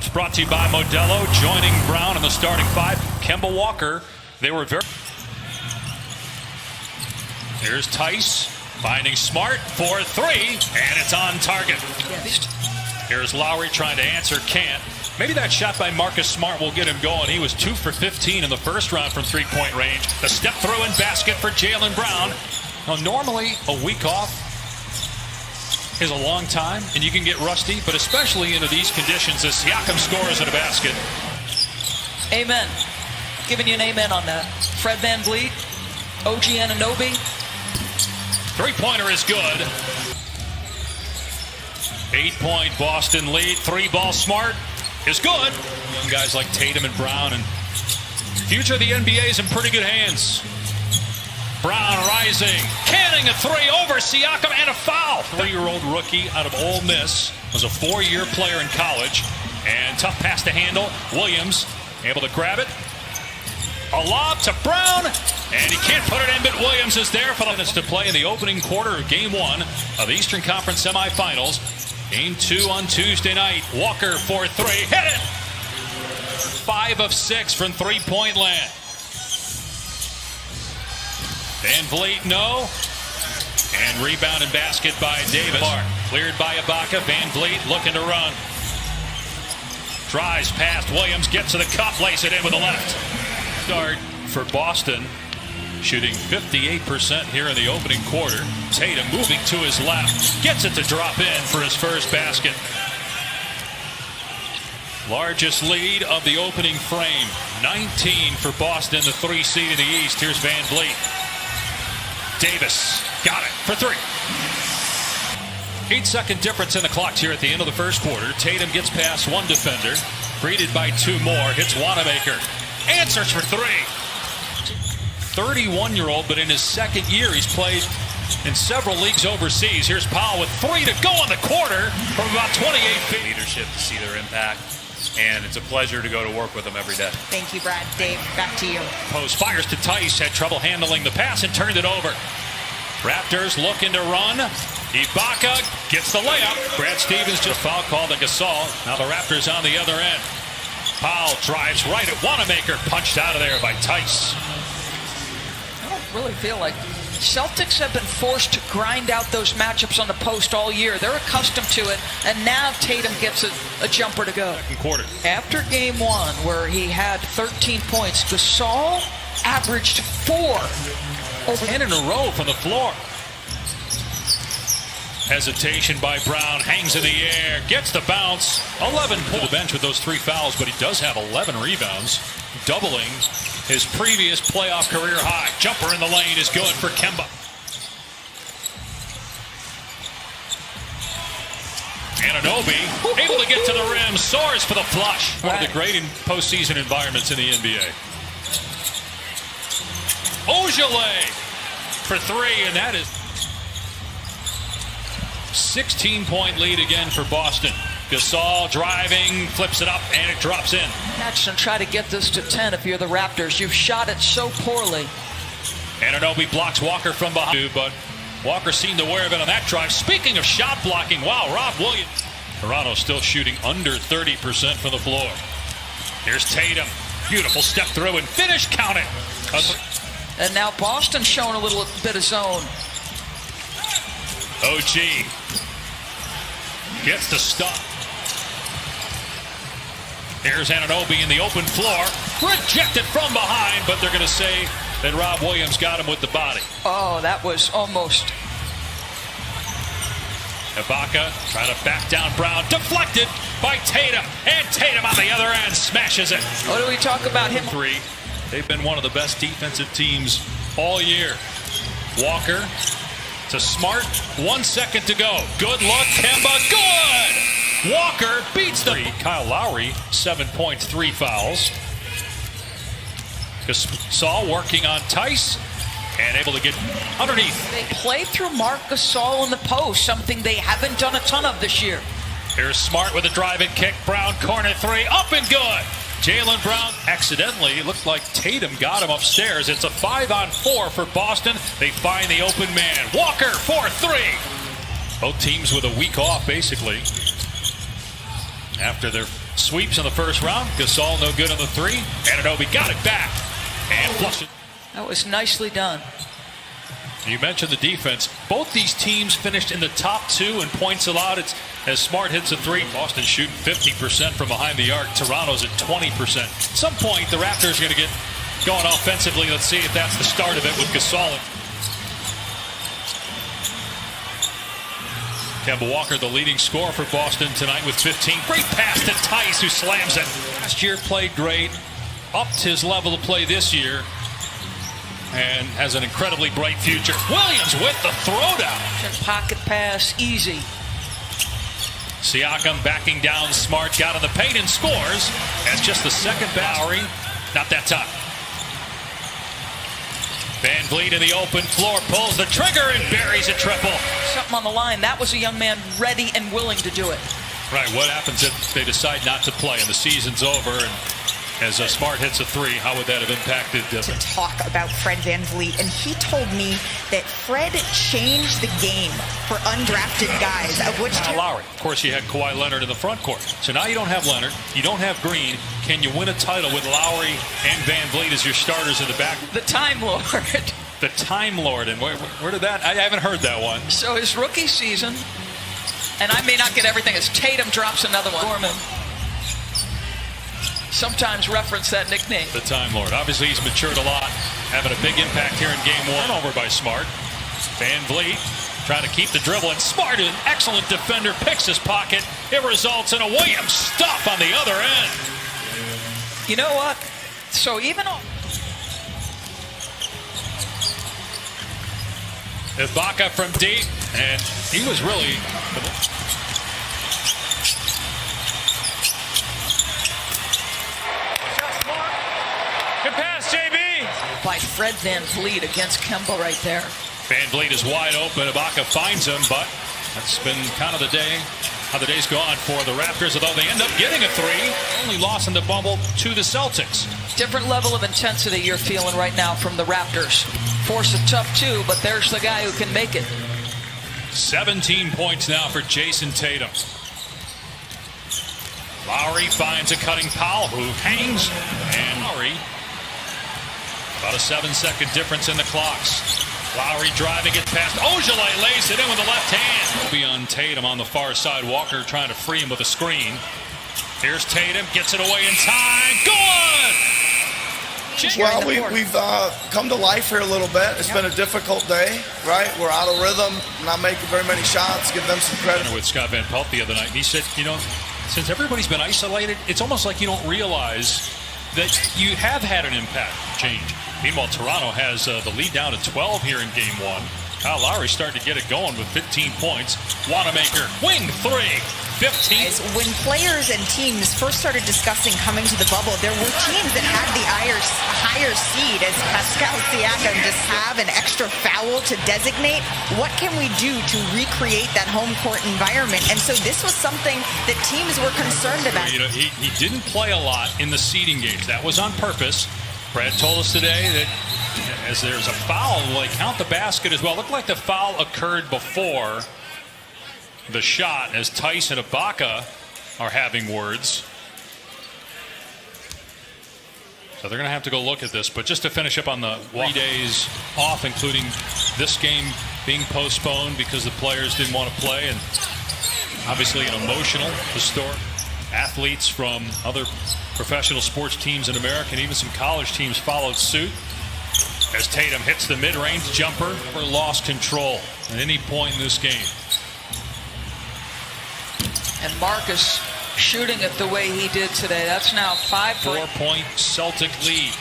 It's brought to you by Modelo, joining Brown in the starting five. Kemba Walker, they were very... Here's Tice, finding Smart for three, and it's on target. Here's Lowry trying to answer, can't. Maybe that shot by Marcus Smart will get him going. He was 2 for 15 in the first round from three-point range. The step through and basket for Jaylen Brown. Now, normally, a week off is a long time, and you can get rusty, but especially into these conditions as Siakam scores in a basket. Amen. Giving you an amen on that. Fred VanVleet, OG Anunoby. Three-pointer is good. 8-point Boston lead. Three-ball Smart is good. Guys like Tatum and Brown, and future of the NBA is in pretty good hands. Brown rising, canning a three over Siakam, and a foul. 3-year-old rookie out of Ole Miss, was a 4-year player in college, and tough pass to handle. Williams able to grab it. A lob to Brown, and he can't put it in, but Williams is there for the minutes to play in the opening quarter of Game 1 of the Eastern Conference semifinals. Game 2 on Tuesday night. Walker for three, hit it! 5 of 6 from three-point land. VanVleet, no. And rebound and basket by Davis. Cleared by Ibaka. VanVleet looking to run. Drives past Williams, gets to the cup, lays it in with the left. Start for Boston, shooting 58% here in the opening quarter. Tatum moving to his left, gets it to drop in for his first basket. Largest lead of the opening frame, 19 for Boston, the 3 seed in the East. Here's VanVleet. Davis got it for three. 8-second difference in the clocks here at the end of the first quarter. Tatum gets past one defender, greeted by 2 more, hits Wanamaker, answers for three. 31-year-old, but in his second year, he's played in several leagues overseas. Here's Powell with 3 to go in the quarter from about 28 feet. Leadership to see their impact, and it's a pleasure to go to work with them every day. Thank you, Brad. Dave, back to you. Post fires to Tice, had trouble handling the pass and turned it over. Raptors looking to run. Ibaka gets the layup. Brad Stevens just foul called to Gasol. Now the Raptors on the other end. Powell drives right at Wanamaker, punched out of there by Tice. I don't really feel like Celtics have been forced to grind out those matchups on the post all year. They're accustomed to it, and now Tatum gets a jumper to go. Second quarter. After Game 1, where he had 13 points, Gasol averaged 4. 10 in a row from the floor. Hesitation by Brown, hangs in the air, gets the bounce. 11 to the bench with those 3 fouls, but he does have 11 rebounds, doubling his previous playoff career high. Jumper in the lane is good for Kemba. Anunoby able to get to the rim, soars for the flush. One of the great postseason environments in the NBA. Ojale for 3, and that is 16-point lead again for Boston. Gasol driving, flips it up, and it drops in. Catch and try to get this to 10 if you're the Raptors. You've shot it so poorly. Anunoby blocks Walker from behind, but Walker seemed aware of it on that drive. Speaking of shot blocking, wow, Rob Williams. Toronto still shooting under 30% from the floor. Here's Tatum. Beautiful step through and finish, count it. And now Boston showing a little bit of zone. OG gets the stop. Here's Anunoby in the open floor. Rejected from behind, but they're going to say that Rob Williams got him with the body. Oh, that was almost. Ibaka trying to back down Brown. Deflected by Tatum. And Tatum on the other end smashes it. What do we talk about him? 3. They've been one of the best defensive teams all year. Walker to Smart. 1 second to go. Good luck, Kemba. Good! Walker beats the... Kyle Lowry, 7 points, 3 fouls. Gasol working on Tice and able to get underneath. They play through Marc Gasol in the post, something they haven't done a ton of this year. Here's Smart with a driving kick. Brown corner 3, up and good. Jaylen Brown accidentally, it looked like Tatum got him upstairs. It's a 5-on-4 for Boston. They find the open man. Walker for 3. Both teams with a week off, basically, after their sweeps in the first round. Gasol no good on the three. Anunoby got it back and flushed it. That was nicely done. You mentioned the defense. Both these teams finished in the top 2 in points allowed. It's as Smart hits a three. Boston shooting 50% from behind the arc. Toronto's at 20%. At some point, the Raptors are going to get going offensively. Let's see if that's the start of it with Gasol. Kemba Walker, the leading scorer for Boston tonight with 15. Great pass to Tice, who slams it. Last year played great. Upped his level of play this year. And has an incredibly bright future. Williams with the throwdown. Pocket pass, easy. Siakam backing down Smart, got in the paint and scores. That's just the second Bowery. Not that time. Van Vliet in the open floor, pulls the trigger and buries a triple. Something on the line. That was a young man ready and willing to do it. Right, what happens if they decide not to play and the season's over and as Smart hits a three, how would that have impacted? To talk about Fred Van Vliet, and he told me that Fred changed the game for undrafted guys, of which Lowry. Of course, you had Kawhi Leonard in the front court. So now you don't have Leonard, you don't have Green. Can you win a title with Lowry and Van Vliet as your starters in the back? The Time Lord. The Time Lord, and where did that? I haven't heard that one. So his rookie season, and I may not get everything, as Tatum drops another one. Gorman. Sometimes reference that nickname. The Time Lord. Obviously, he's matured a lot, having a big impact here in Game 1. Over by Smart. Van Vliet trying to keep the dribble, and Smart, an excellent defender, picks his pocket. It results in a Williams stuff on the other end. You know what? So even Ibaka from deep, and he was really... Good pass, JB. By Fred Van Vliet against Kemba right there. Van Vliet is wide open. Ibaka finds him, but that's been kind of the day, how the day's gone for the Raptors, although they end up getting a three. Only loss in the bubble to the Celtics. Different level of intensity you're feeling right now from the Raptors. Force it tough too, but there's the guy who can make it. 17 points now for Jason Tatum. Lowry finds a cutting Powell, who hangs, and Lowry, about a 7-second difference in the clocks. Lowry driving it past Ojale, lays it in with the left hand. Will be on Tatum on the far side. Walker trying to free him with a screen. Here's Tatum, gets it away in time. Good! Well, we've come to life here a little bit. It's been a difficult day, right? We're out of rhythm, not making very many shots. Give them some credit. With Scott Van Pelt the other night, he said, you know, since everybody's been isolated, it's almost like you don't realize that you have had an impact change. Meanwhile, Toronto has the lead down to 12 here in Game 1. Kyle Lowry starting to get it going with 15 points. Wanamaker, wing three, 15. When players and teams first started discussing coming to the bubble, there were teams that had the higher seed, as Pascal Siakam just have an extra foul to designate. What can we do to recreate that home court environment? And so this was something that teams were concerned about. You know, he didn't play a lot in the seeding games. That was on purpose. Brad told us today that as there's a foul, will they count the basket as well? It looked like the foul occurred before the shot, as Tice and Ibaka are having words. So they're going to have to go look at this. But just to finish up on the 3 days off, including this game being postponed because the players didn't want to play, and obviously an emotional, historic. Athletes from other professional sports teams in America and even some college teams followed suit as Tatum hits the mid-range jumper. Never lost control at any point in this game. And Marcus shooting it the way he did today. That's now 4-point Celtic lead.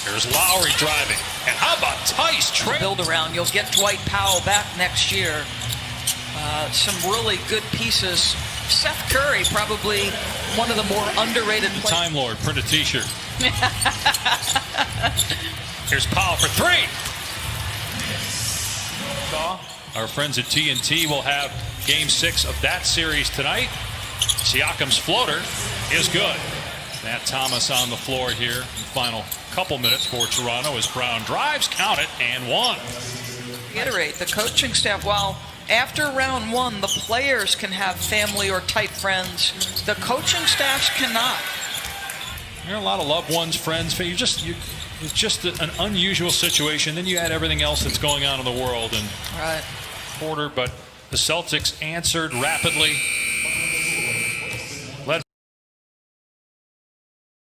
Here's Lowry driving. And how about Tice? Build around. You'll get Dwight Powell back next year. Some really good pieces. Seth Curry, probably one of the more underrated players. Time Lord, print a t-shirt. Here's Powell for three. Our friends at TNT will have Game 6 of that series tonight. Siakam's floater is good. Matt Thomas on the floor here in the final couple minutes for Toronto as Brown drives, count it, and one. Reiterate, the coaching staff, while after round one, the players can have family or tight friends. The coaching staffs cannot. There are a lot of loved ones, friends. It's just an unusual situation. Then you add everything else that's going on in the world and right. Porter, but the Celtics answered rapidly.